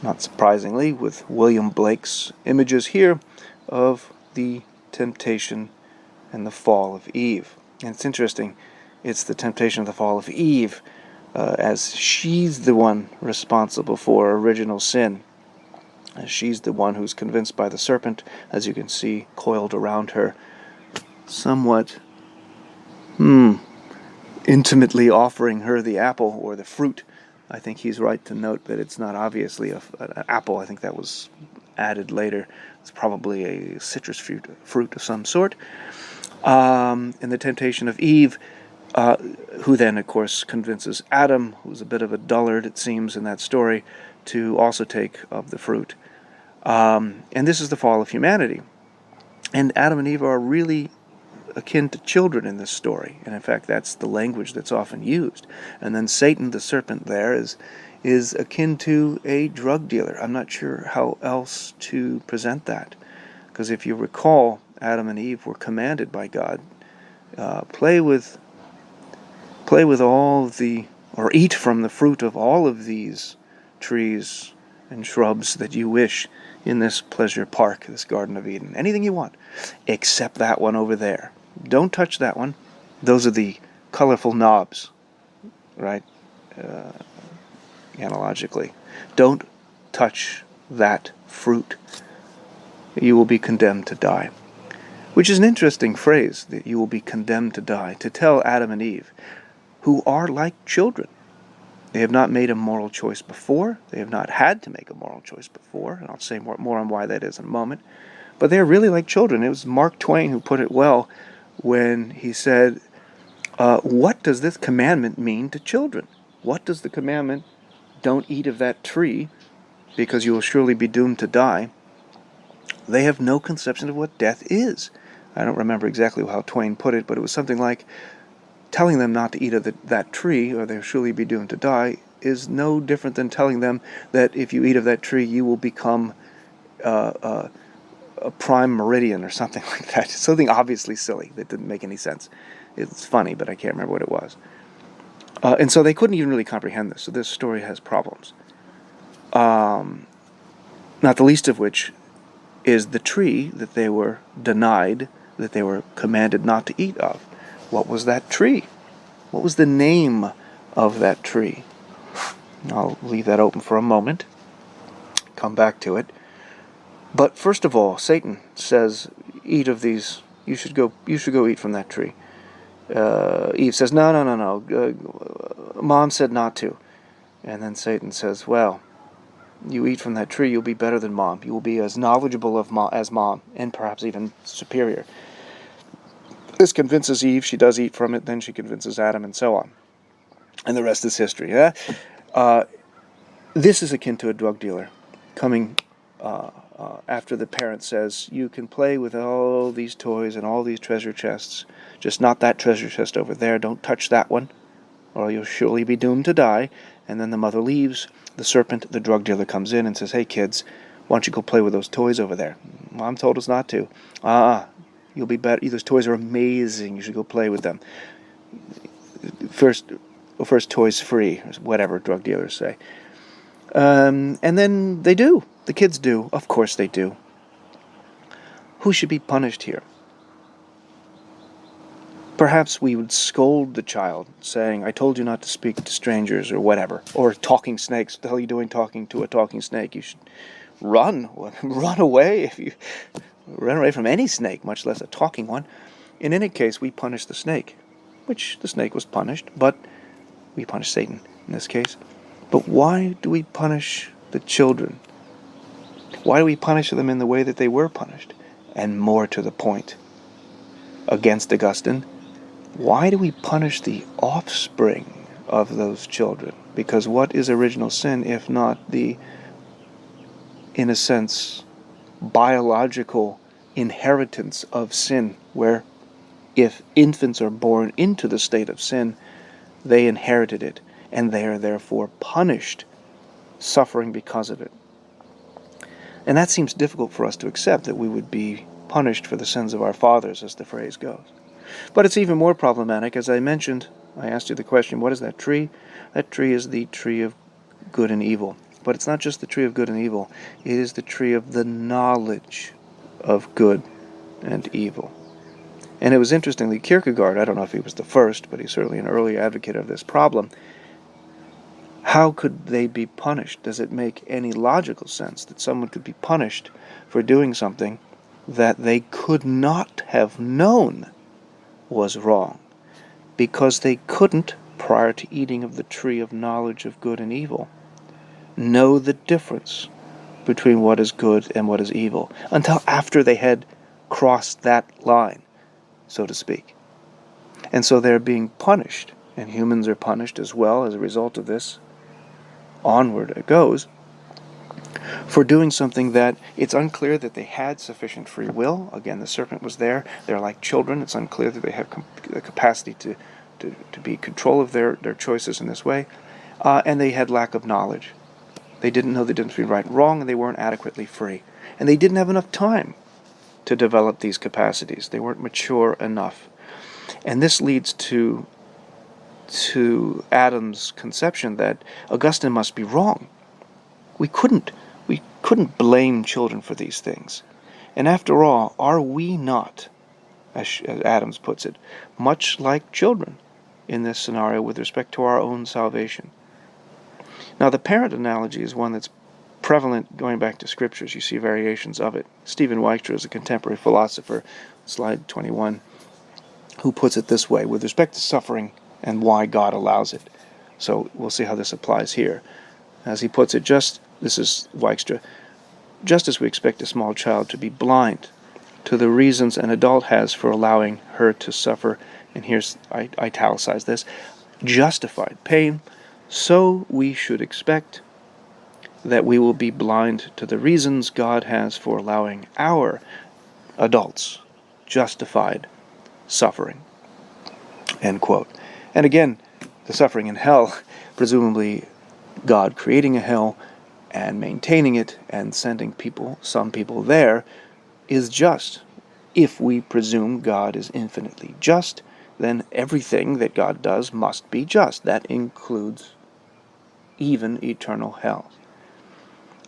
not surprisingly, with William Blake's images here, of the temptation and the fall of Eve. And it's interesting, it's the temptation of the fall of Eve, as she's the one responsible for original sin. She's the one who's convinced by the serpent, as you can see, coiled around her, somewhat intimately offering her the apple or the fruit. I think he's right to note that it's not obviously an apple. I think that was added later. It's probably a citrus fruit of some sort. And the temptation of Eve, who then, of course, convinces Adam, who's a bit of a dullard, it seems, in that story, to also take of the fruit. And this is the fall of humanity. And Adam and Eve are really akin to children in this story. And in fact, that's the language that's often used. And then Satan, the serpent there, is akin to a drug dealer. I'm not sure how else to present that. Because if you recall, Adam and Eve were commanded by God, play with all or eat from the fruit of all of these trees and shrubs that you wish in this pleasure park, this Garden of Eden. Anything you want, except that one over there. Don't touch that one. Those are the colorful knobs, right? Analogically. Don't touch that fruit. You will be condemned to die. Which is an interesting phrase, that you will be condemned to die, to tell Adam and Eve, who are like children. They have not made a moral choice before. They have not had to make a moral choice before. And I'll say more on why that is in a moment. But they're really like children. It was Mark Twain who put it well when he said, what does this commandment mean to children? what does the commandment, don't eat of that tree, because you will surely be doomed to die? They have no conception of what death is. I don't remember exactly how Twain put it, but it was something like, telling them not to eat of that tree, or they'll surely be doomed to die, is no different than telling them that if you eat of that tree, you will become a prime meridian or something like that. Something obviously silly that didn't make any sense. It's funny, but I can't remember what it was. And so they couldn't even really comprehend this. So this story has problems. Not the least of which is the tree that they were denied, that they were commanded not to eat of. What was that tree? What was the name of that tree? I'll leave that open for a moment. Come back to it. But first of all, Satan says, eat of these. You should go eat from that tree. Eve says, no. Mom said not to. And then Satan says, well, you eat from that tree, you'll be better than Mom. You will be as knowledgeable as Mom, and perhaps even superior. This convinces Eve. She does eat from it. Then she convinces Adam, and so on. And the rest is history. Yeah? This is akin to a drug dealer coming after the parent says, you can play with all these toys and all these treasure chests, just not that treasure chest over there. Don't touch that one, or you'll surely be doomed to die. And then the mother leaves. The serpent, the drug dealer, comes in and says, hey kids, why don't you go play with those toys over there? Mom told us not to. You'll be better. Those toys are amazing. You should go play with them. First toys free, or whatever drug dealers say. And then they do. The kids do. Of course they do. Who should be punished here? Perhaps we would scold the child, saying, I told you not to speak to strangers, or whatever. Or talking snakes. What the hell are you doing talking to a talking snake? You should run. Run away. If you run away from any snake, much less a talking one. In any case, we punish the snake, which the snake was punished, but we punish Satan in this case. But why do we punish the children? Why do we punish them in the way that they were punished? And more to the point, against Augustine, why do we punish the offspring of those children? Because what is original sin if not the, in a sense, biological inheritance of sin, where if infants are born into the state of sin, they inherited it, and they are therefore punished, suffering because of it. And that seems difficult for us to accept, that we would be punished for the sins of our fathers, as the phrase goes. But it's even more problematic. As I mentioned, I asked you the question, what is that tree? That tree is the tree of good and evil. But it's not just the tree of good and evil. It is the tree of the knowledge of good and evil. And it was interestingly, Kierkegaard, I don't know if he was the first, but he's certainly an early advocate of this problem. How could they be punished? Does it make any logical sense that someone could be punished for doing something that they could not have known was wrong, because they couldn't, prior to eating of the tree of knowledge of good and evil, know the difference between what is good and what is evil, until after they had crossed that line, so to speak. And so they're being punished, and humans are punished as well as a result of this. Onward it goes, for doing something that it's unclear that they had sufficient free will. Again, the serpent was there. They're like children. It's unclear that they have the capacity to be in control of their choices in this way. And they had lack of knowledge. They didn't know the difference between right and wrong, and they weren't adequately free. And they didn't have enough time to develop these capacities. They weren't mature enough. And this leads to Adam's conception that Augustine must be wrong. We couldn't blame children for these things. And after all, are we not, as Adams puts it, much like children in this scenario with respect to our own salvation? Now, the parent analogy is one that's prevalent going back to scriptures. You see variations of it. Stephen Weichter is a contemporary philosopher, slide 21, who puts it this way, with respect to suffering and why God allows it. So we'll see how this applies here. As he puts it, this is Weichter, just as we expect a small child to be blind to the reasons an adult has for allowing her to suffer, and here's, I italicize this, justified pain, so we should expect that we will be blind to the reasons God has for allowing our adults justified suffering. End quote. And again, the suffering in hell, presumably God creating a hell and maintaining it and sending some people there, is just. If we presume God is infinitely just, then everything that God does must be just. That includes even eternal hell.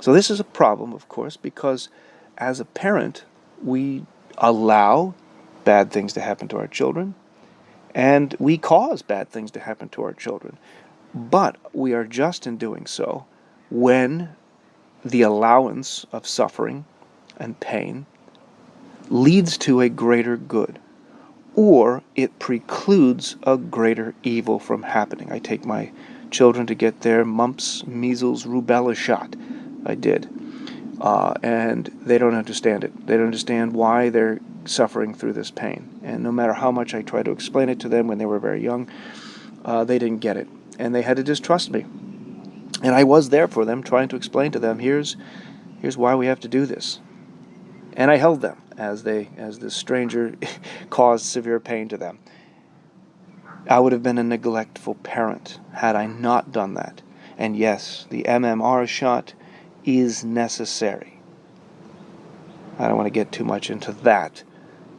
So this is a problem, of course, because as a parent, we allow bad things to happen to our children, and we cause bad things to happen to our children. But we are just in doing so when the allowance of suffering and pain leads to a greater good, or it precludes a greater evil from happening. I take my children to get their mumps, measles, rubella shot. I did. And they don't understand it. They don't understand why they're suffering through this pain. And no matter how much I try to explain it to them when they were very young, they didn't get it. And they had to just trust me. And I was there for them, trying to explain to them, here's why we have to do this. And I held them as this stranger caused severe pain to them. I would have been a neglectful parent had I not done that. And yes, the MMR shot is necessary. I don't want to get too much into that,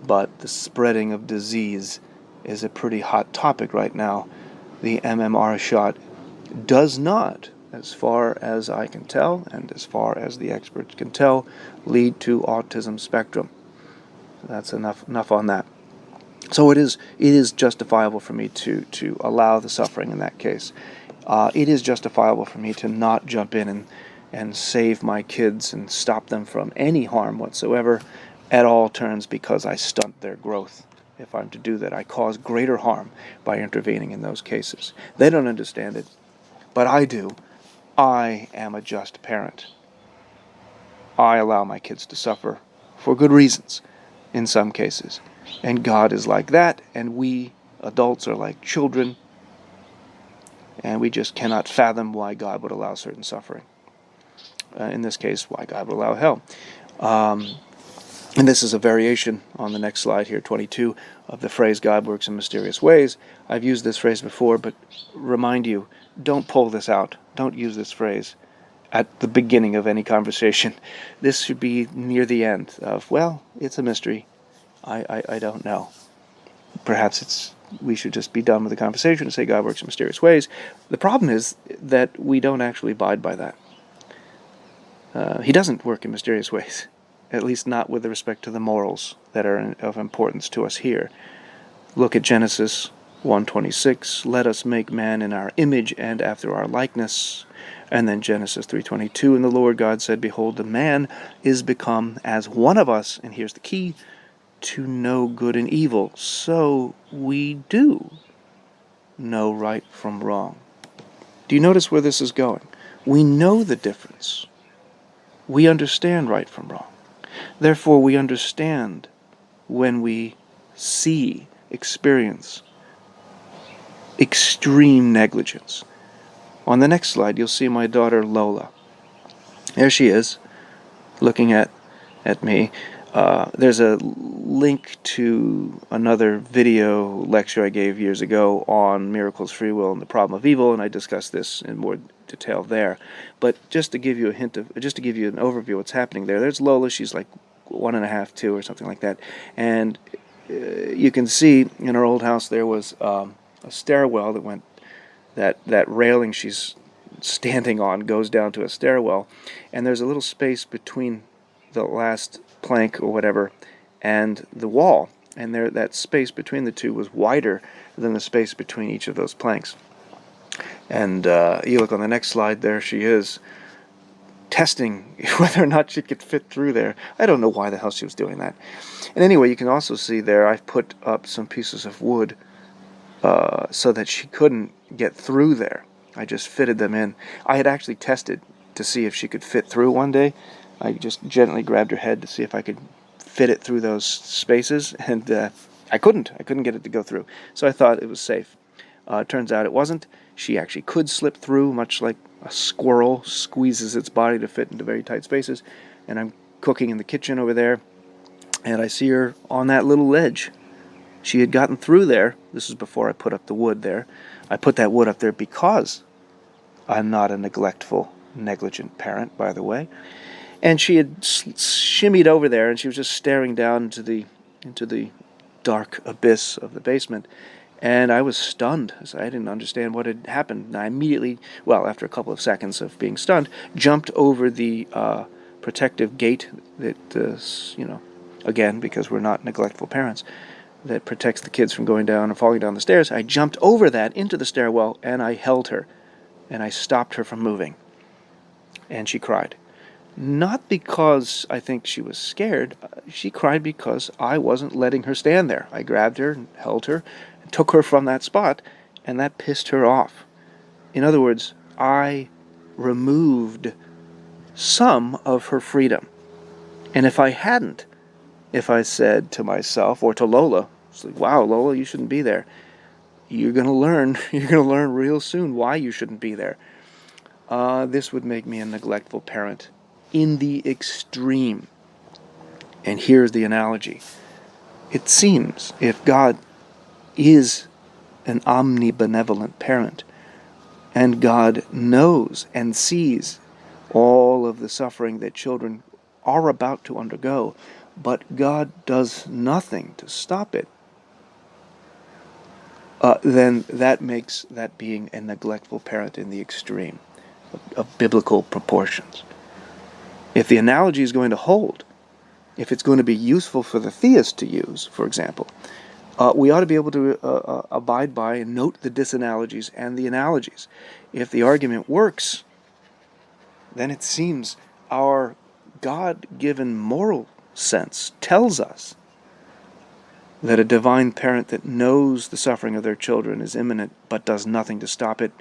but the spreading of disease is a pretty hot topic right now. The MMR shot does not, as far as I can tell, and as far as the experts can tell, lead to autism spectrum. That's enough on that. So it is justifiable for me to allow the suffering in that case. It is justifiable for me to not jump in and save my kids and stop them from any harm whatsoever at all turns, because I stunt their growth. If I'm to do that, I cause greater harm by intervening in those cases. They don't understand it, but I do. I am a just parent. I allow my kids to suffer for good reasons in some cases. And God is like that, and we adults are like children, and we just cannot fathom why God would allow certain suffering. In this case, why God would allow hell. And this is a variation on the next slide here, 22, of the phrase, God works in mysterious ways. I've used this phrase before, but remind you, don't pull this out. Don't use this phrase at the beginning of any conversation. This should be near the end of, well, it's a mystery. I don't know. Perhaps we should just be done with the conversation and say God works in mysterious ways. The problem is that we don't actually abide by that. He doesn't work in mysterious ways, at least not with respect to the morals that are of importance to us here. Look at Genesis 1:26, let us make man in our image and after our likeness. And then Genesis 3:22, and the Lord God said, behold, the man is become as one of us, and here's the key, to know good and evil. So we do know right from wrong. Do you notice where this is going? We know the difference. We understand right from wrong. Therefore, we understand when we experience extreme negligence. On the next slide, you'll see my daughter Lola. There she is, looking at me. There's a link to another video lecture I gave years ago on miracles, free will, and the problem of evil, and I discussed this in more detail there. But just to give you an overview of what's happening there, there's Lola. She's like 1.5, 2, or something like that, and you can see in her old house there was a stairwell that went. That railing she's standing on goes down to a stairwell, and there's a little space between the last plank or whatever and the wall, and that space between the two was wider than the space between each of those planks. And you look on the next slide, there she is testing whether or not she could fit through there. I don't know why the hell she was doing that. And anyway, you can also see there I've put up some pieces of wood so that she couldn't get through there. I just fitted them in. I had actually tested to see if she could fit through one day. I just gently grabbed her head to see if I could fit it through those spaces, and I couldn't. I couldn't get it to go through. So I thought it was safe. Turns out it wasn't. She actually could slip through, much like a squirrel squeezes its body to fit into very tight spaces. And I'm cooking in the kitchen over there, and I see her on that little ledge. She had gotten through there. This is before I put up the wood there. I put that wood up there because I'm not a neglectful, negligent parent, by the way. And she had shimmied over there, and she was just staring down into the dark abyss of the basement. And I was stunned. I didn't understand what had happened. And I immediately, well, after a couple of seconds of being stunned, jumped over the protective gate that, again, because we're not neglectful parents, that protects the kids from going down and falling down the stairs. I jumped over that into the stairwell, and I held her, and I stopped her from moving. And she cried. Not because I think she was scared. She cried because I wasn't letting her stand there. I grabbed her and held her and took her from that spot, and that pissed her off. In other words, I removed some of her freedom. And if I hadn't, if I said to myself or to Lola, it's like, wow, Lola, you shouldn't be there. You're going to learn real soon why you shouldn't be there. This would make me a neglectful parent in the extreme. And here's the analogy. It seems if God is an omnibenevolent parent, and God knows and sees all of the suffering that children are about to undergo, but God does nothing to stop it, then that makes that being a neglectful parent in the extreme of biblical proportions. If the analogy is going to hold, if it's going to be useful for the theist to use, for example, we ought to be able to abide by and note the disanalogies and the analogies. If the argument works, then it seems our God-given moral sense tells us that a divine parent that knows the suffering of their children is imminent but does nothing to stop it,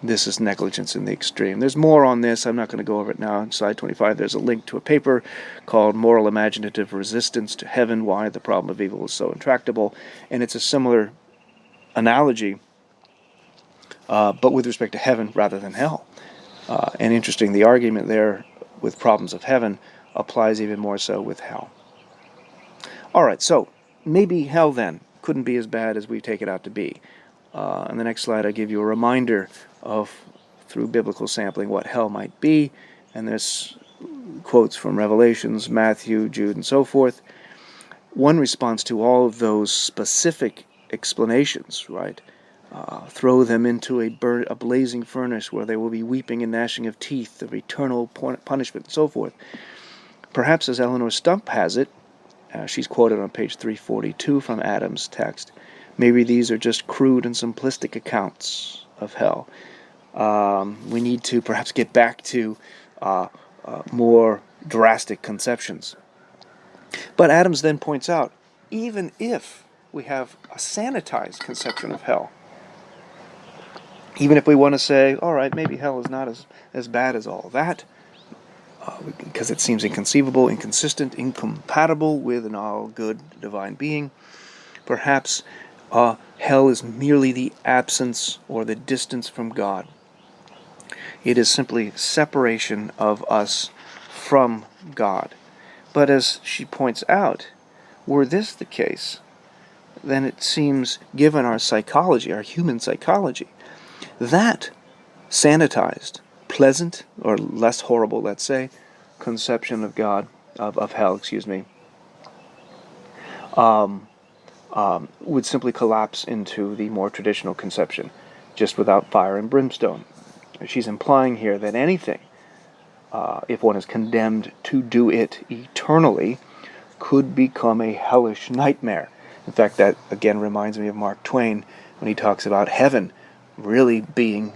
this is negligence in the extreme. There's more on this. I'm not going to go over it now. On slide 25, there's a link to a paper called Moral Imaginative Resistance to Heaven, Why the Problem of Evil is So Intractable. And it's a similar analogy, but with respect to heaven rather than hell. And interesting, the argument there with problems of heaven applies even more so with hell. All right, so maybe hell then couldn't be as bad as we take it out to be. On the next slide, I give you a reminder of, through biblical sampling, what hell might be. And there's quotes from Revelations, Matthew, Jude, and so forth. One response to all of those specific explanations, right? Throw them into a blazing furnace where there will be weeping and gnashing of teeth, of eternal punishment, and so forth. Perhaps as Eleanor Stump has it, she's quoted on page 342 from Adam's text, maybe these are just crude and simplistic accounts of hell. We need to perhaps get back to more drastic conceptions. But Adams then points out, even if we have a sanitized conception of hell, even if we want to say, all right, maybe hell is not as bad as all that, because it seems inconceivable, inconsistent, incompatible with an all-good divine being, perhaps hell is merely the absence or the distance from God. It is simply separation of us from God. But as she points out, were this the case, then it seems, given our psychology, our human psychology, that sanitized, pleasant, or less horrible, let's say, conception of God, of hell, would simply collapse into the more traditional conception, just without fire and brimstone. She's implying here that anything, if one is condemned to do it eternally, could become a hellish nightmare. In fact, that again reminds me of Mark Twain when he talks about heaven really being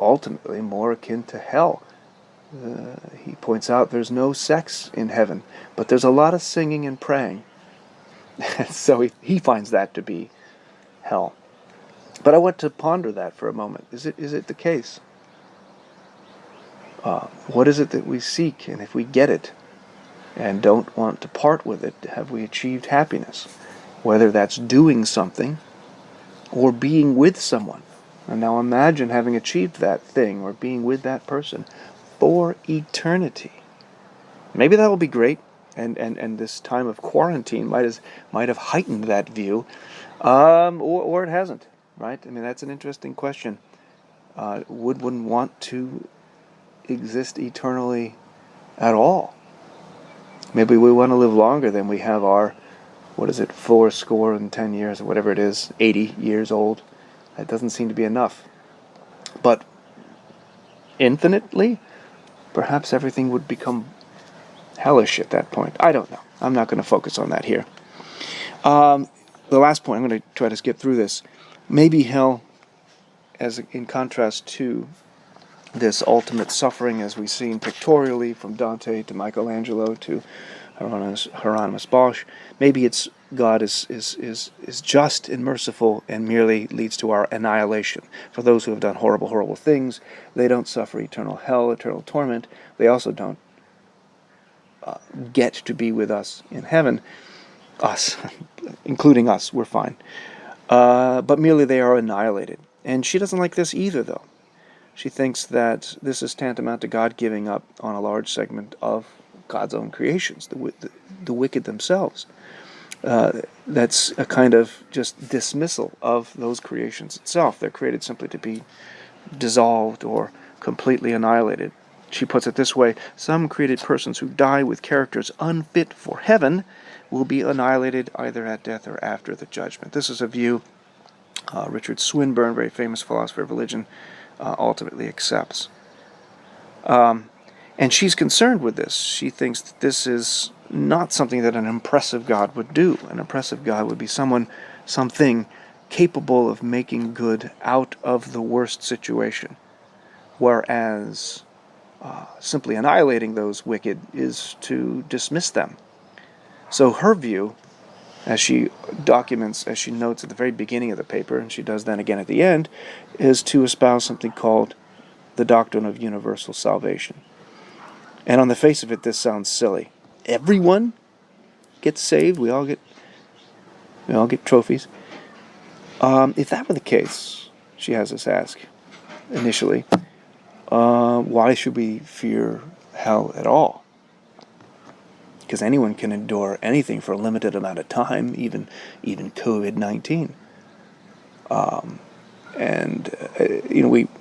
ultimately more akin to hell. He points out there's no sex in heaven, but there's a lot of singing and praying. So he finds that to be hell. But I want to ponder that for a moment. Is it the case? What is it that we seek? And if we get it and don't want to part with it, have we achieved happiness? Whether that's doing something or being with someone. And now imagine having achieved that thing or being with that person for eternity. Maybe that will be great, and this time of quarantine might have heightened that view, or it hasn't, right? I mean, that's an interesting question. Would one want to exist eternally at all? Maybe we want to live longer than we have our, 10 years, or whatever it is, 80 years old. That doesn't seem to be enough. But infinitely, perhaps everything would become hellish at that point. I don't know. I'm not going to focus on that here. The last point, I'm going to try to skip through this. Maybe hell, as in contrast to this ultimate suffering as we've seen pictorially from Dante to Michelangelo to Hieronymus Bosch, maybe it's God is just and merciful and merely leads to our annihilation. For those who have done horrible, horrible things, they don't suffer eternal hell, eternal torment. They also don't get to be with us in heaven. Us, including us, we're fine. But merely they are annihilated. And she doesn't like this either, though. She thinks that this is tantamount to God giving up on a large segment of God's own creations, the wicked themselves. That's a kind of just dismissal of those creations itself. They're created simply to be dissolved or completely annihilated. She puts it this way: some created persons who die with characters unfit for heaven will be annihilated either at death or after the judgment. This is a view Richard Swinburne, very famous philosopher of religion, ultimately accepts. And she's concerned with this. She thinks that this is not something that an impressive God would do. An impressive God would be something capable of making good out of the worst situation. Whereas simply annihilating those wicked is to dismiss them. So her view, as she documents, as she notes at the very beginning of the paper, and she does then again at the end, is to espouse something called the doctrine of universal salvation. And on the face of it, this sounds silly. Everyone gets saved. We all get trophies. If that were the case, she has us ask initially, why should we fear hell at all? Because anyone can endure anything for a limited amount of time, even COVID-19.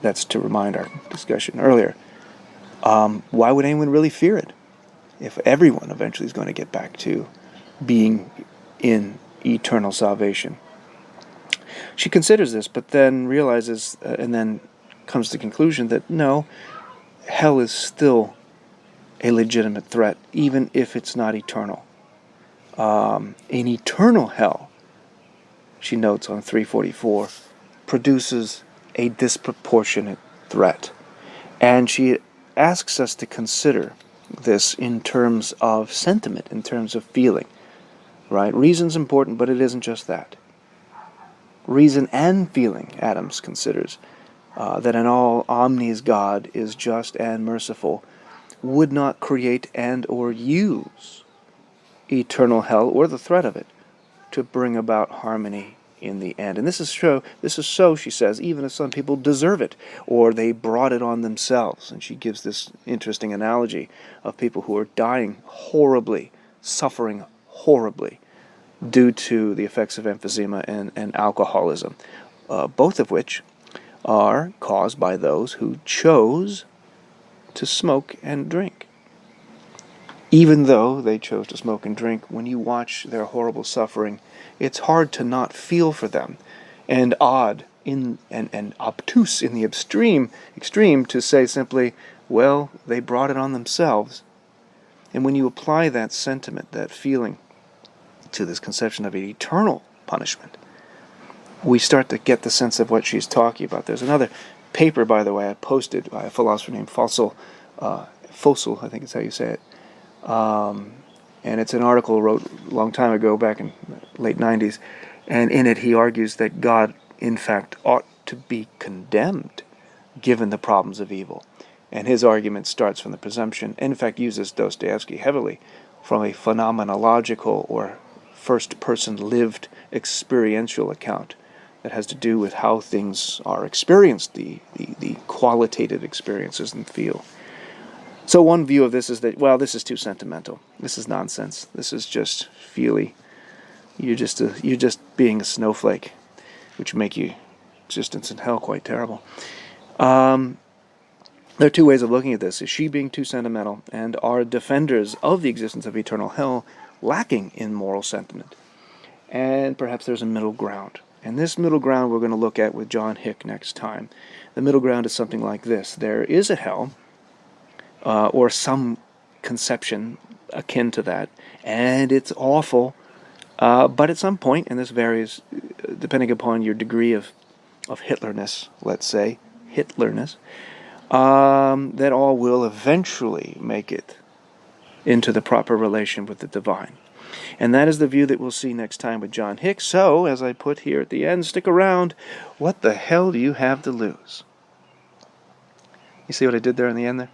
That's to remind our discussion earlier. Why would anyone really fear it if everyone eventually is going to get back to being in eternal salvation? She considers this, but then realizes, and then comes to the conclusion that no, hell is still a legitimate threat, even if it's not eternal. An eternal hell, she notes on 344, produces a disproportionate threat. And she asks us to consider this in terms of sentiment, in terms of feeling. Right? Reason's important, but it isn't just that. Reason and feeling, Adams considers, that an all omnis God is just and merciful, would not create and or use eternal hell or the threat of it to bring about harmony in the end. And this is so, she says, even if some people deserve it or they brought it on themselves. And she gives this interesting analogy of people who are dying horribly, suffering horribly due to the effects of emphysema and alcoholism, both of which are caused by those who chose to smoke and drink. Even though they chose to smoke and drink, when you watch their horrible suffering, it's hard to not feel for them, and odd and obtuse in the extreme to say simply, well, they brought it on themselves. And when you apply that sentiment, that feeling, to this conception of an eternal punishment, we start to get the sense of what she's talking about. There's another paper, by the way, I posted by a philosopher named Fossel, I think is how you say it. And it's an article I wrote a long time ago, back in the late 90s, and in it he argues that God, in fact, ought to be condemned, given the problems of evil. And his argument starts from the presumption, and in fact uses Dostoevsky heavily, from a phenomenological or first-person lived experiential account that has to do with how things are experienced, the qualitative experiences and feel. So one view of this is that, well, this is too sentimental. This is nonsense. This is just feely. You're just being a snowflake, which make your existence in hell quite terrible. There are two ways of looking at this. Is she being too sentimental, and are defenders of the existence of eternal hell lacking in moral sentiment? And perhaps there's a middle ground. And this middle ground we're going to look at with John Hick next time. The middle ground is something like this. There is a hell, or some conception akin to that, and it's awful, but at some point, and this varies depending upon your degree of Hitlerness, let's say, that all will eventually make it into the proper relation with the divine. And that is the view that we'll see next time with John Hick. So, as I put here at the end, stick around. What the hell do you have to lose? You see what I did there in the end there?